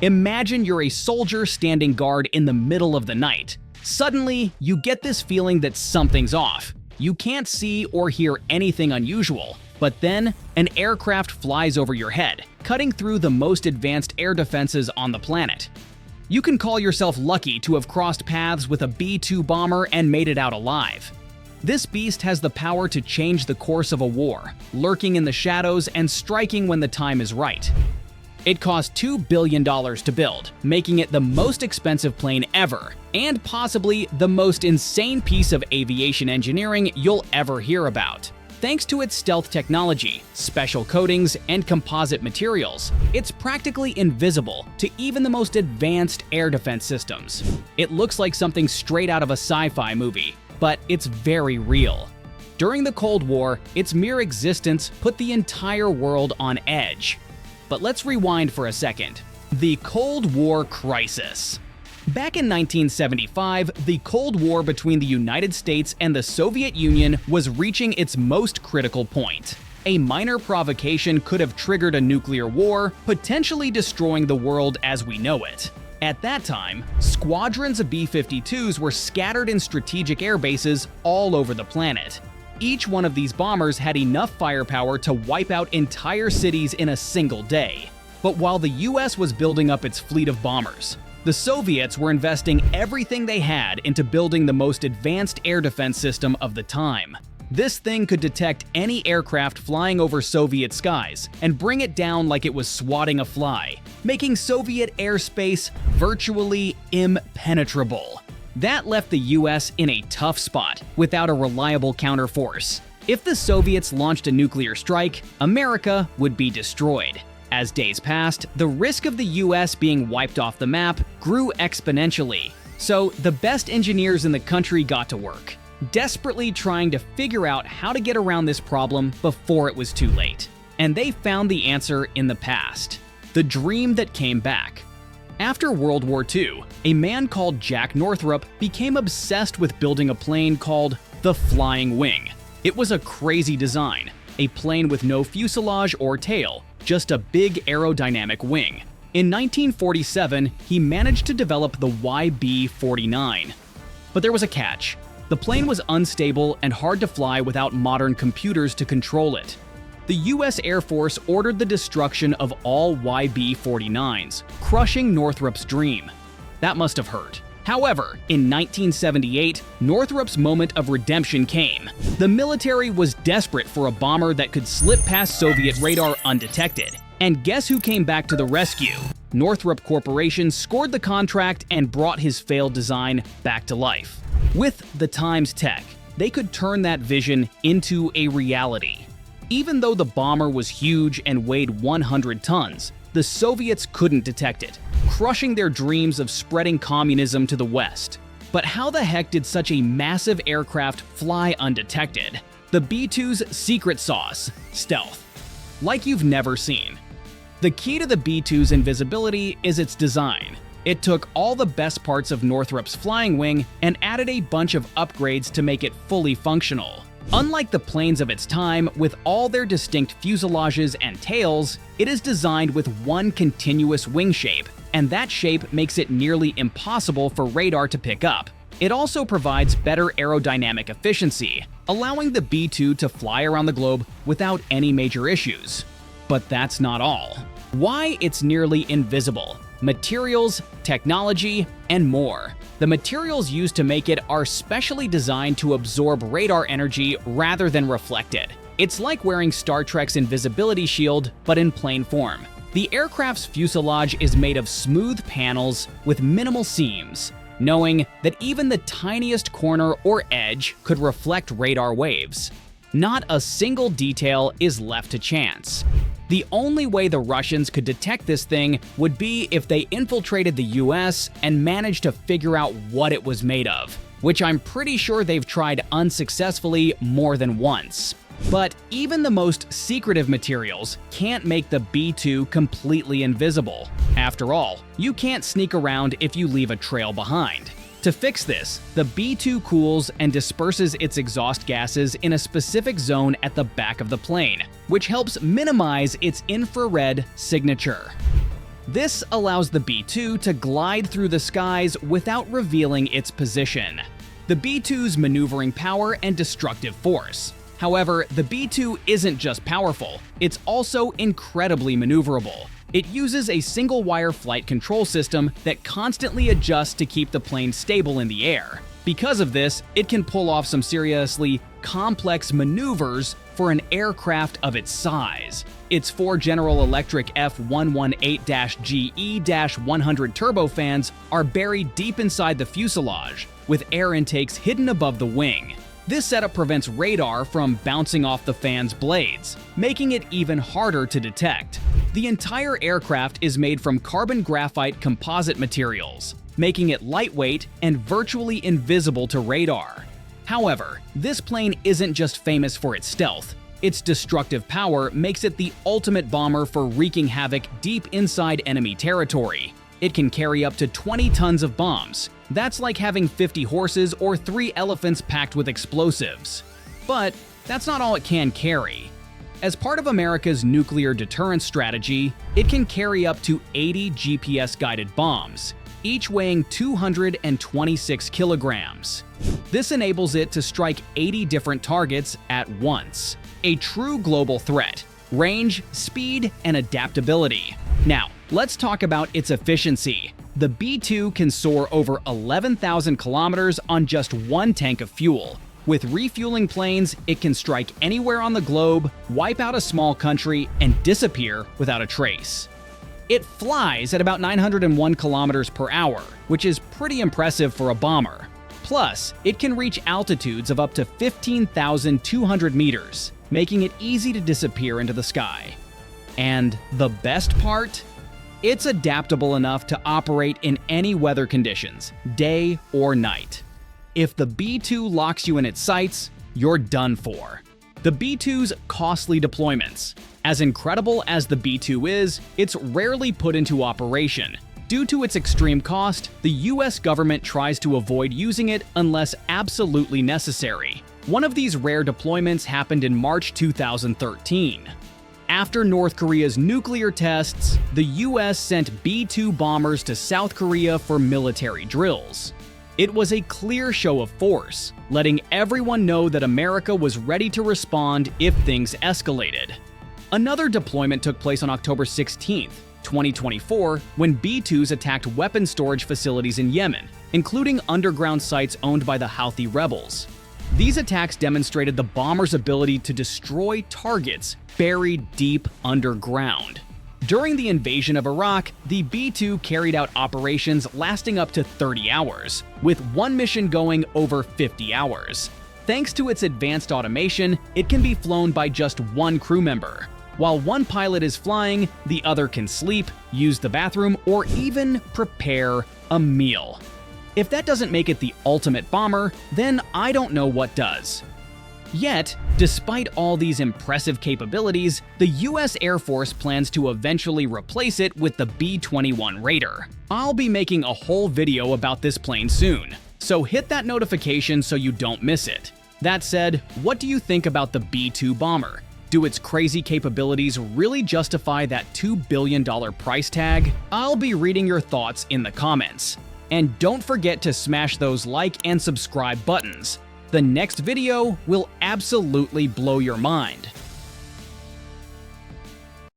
Imagine you're a soldier standing guard in the middle of the night. Suddenly, you get this feeling that something's off. You can't see or hear anything unusual, but then an aircraft flies over your head, cutting through the most advanced air defenses on the planet. You can call yourself lucky to have crossed paths with a B-2 bomber and made it out alive. This beast has the power to change the course of a war, lurking in the shadows and striking when the time is right. It cost $2 billion to build, making it the most expensive plane ever, and possibly the most insane piece of aviation engineering you'll ever hear about. Thanks to its stealth technology, special coatings, and composite materials, it's practically invisible to even the most advanced air defense systems. It looks like something straight out of a sci-fi movie, but it's very real. During the Cold War, its mere existence put the entire world on edge. But let's rewind for a second. The Cold War crisis. Back in 1975, the Cold War between the United States and the Soviet Union was reaching its most critical point. A minor provocation could have triggered a nuclear war, potentially destroying the world as we know it. At that time, squadrons of B-52s were scattered in strategic air bases all over the planet. Each one of these bombers had enough firepower to wipe out entire cities in a single day. But while the US was building up its fleet of bombers, the Soviets were investing everything they had into building the most advanced air defense system of the time. This thing could detect any aircraft flying over Soviet skies and bring it down like it was swatting a fly, making Soviet airspace virtually impenetrable. That left the US in a tough spot without a reliable counterforce. If the Soviets launched a nuclear strike, America would be destroyed. As days passed, the risk of the US being wiped off the map grew exponentially. So the best engineers in the country got to work, desperately trying to figure out how to get around this problem before it was too late. And they found the answer in the past: the dream that came back. After World War II, a man called Jack Northrop became obsessed with building a plane called the Flying Wing. It was a crazy design, a plane with no fuselage or tail, just a big aerodynamic wing. In 1947, he managed to develop the YB-49. But there was a catch. The plane was unstable and hard to fly without modern computers to control it. The US Air Force ordered the destruction of all YB-49s, crushing Northrop's dream. That must have hurt. However, in 1978, Northrop's moment of redemption came. The military was desperate for a bomber that could slip past Soviet radar undetected. And guess who came back to the rescue? Northrop Corporation scored the contract and brought his failed design back to life. With the Times tech, they could turn that vision into a reality. Even though the bomber was huge and weighed 100 tons, the Soviets couldn't detect it, crushing their dreams of spreading communism to the West. But how the heck did such a massive aircraft fly undetected? The B-2's secret sauce: stealth. Like you've never seen. The key to the B-2's invisibility is its design. It took all the best parts of Northrop's flying wing and added a bunch of upgrades to make it fully functional. Unlike the planes of its time, with all their distinct fuselages and tails, it is designed with one continuous wing shape, and that shape makes it nearly impossible for radar to pick up. It also provides better aerodynamic efficiency, allowing the B-2 to fly around the globe without any major issues. But that's not all. Why it's nearly invisible: materials, technology, and more. The materials used to make it are specially designed to absorb radar energy rather than reflect it. It's like wearing Star Trek's invisibility shield, but in plane form. The aircraft's fuselage is made of smooth panels with minimal seams, knowing that even the tiniest corner or edge could reflect radar waves. Not a single detail is left to chance. The only way the Russians could detect this thing would be if they infiltrated the US and managed to figure out what it was made of, which I'm pretty sure they've tried unsuccessfully more than once. But even the most secretive materials can't make the B-2 completely invisible. After all, you can't sneak around if you leave a trail behind. To fix this, the B-2 cools and disperses its exhaust gases in a specific zone at the back of the plane, which helps minimize its infrared signature. This allows the B-2 to glide through the skies without revealing its position. The B-2's maneuvering power and destructive force. However, the B-2 isn't just powerful, it's also incredibly maneuverable. It uses a single-wire flight control system that constantly adjusts to keep the plane stable in the air. Because of this, it can pull off some seriously complex maneuvers for an aircraft of its size. Its 4 General Electric F118-GE-100 turbofans are buried deep inside the fuselage, with air intakes hidden above the wing. This setup prevents radar from bouncing off the fan's blades, making it even harder to detect. The entire aircraft is made from carbon graphite composite materials, making it lightweight and virtually invisible to radar. However, this plane isn't just famous for its stealth. Its destructive power makes it the ultimate bomber for wreaking havoc deep inside enemy territory. It can carry up to 20 tons of bombs. That's like having 50 horses or 3 elephants packed with explosives. But that's not all it can carry. As part of America's nuclear deterrence strategy, it can carry up to 80 GPS-guided bombs, each weighing 226 kilograms. This enables it to strike 80 different targets at once. A true global threat. Range, speed, and adaptability. Now, let's talk about its efficiency. The B-2 can soar over 11,000 kilometers on just 1 tank of fuel. With refueling planes, it can strike anywhere on the globe, wipe out a small country, and disappear without a trace. It flies at about 901 kilometers per hour, which is pretty impressive for a bomber. Plus, it can reach altitudes of up to 15,200 meters, making it easy to disappear into the sky. And the best part? It's adaptable enough to operate in any weather conditions, day or night. If the B-2 locks you in its sights, you're done for. The B-2's costly deployments. As incredible as the B-2 is, it's rarely put into operation. Due to its extreme cost, the US government tries to avoid using it unless absolutely necessary. One of these rare deployments happened in March 2013. After North Korea's nuclear tests, the US sent B-2 bombers to South Korea for military drills. It was a clear show of force, letting everyone know that America was ready to respond if things escalated. Another deployment took place on October 16, 2024, when B-2s attacked weapon storage facilities in Yemen, including underground sites owned by the Houthi rebels. These attacks demonstrated the bombers' ability to destroy targets buried deep underground. During the invasion of Iraq, the B-2 carried out operations lasting up to 30 hours, with one mission going over 50 hours. Thanks to its advanced automation, it can be flown by just one crew member. While one pilot is flying, the other can sleep, use the bathroom, or even prepare a meal. If that doesn't make it the ultimate bomber, then I don't know what does. Yet, despite all these impressive capabilities, the US Air Force plans to eventually replace it with the B-21 Raider. I'll be making a whole video about this plane soon, so hit that notification so you don't miss it. That said, what do you think about the B-2 bomber? Do its crazy capabilities really justify that $2 billion price tag? I'll be reading your thoughts in the comments. And don't forget to smash those like and subscribe buttons. The next video will absolutely blow your mind.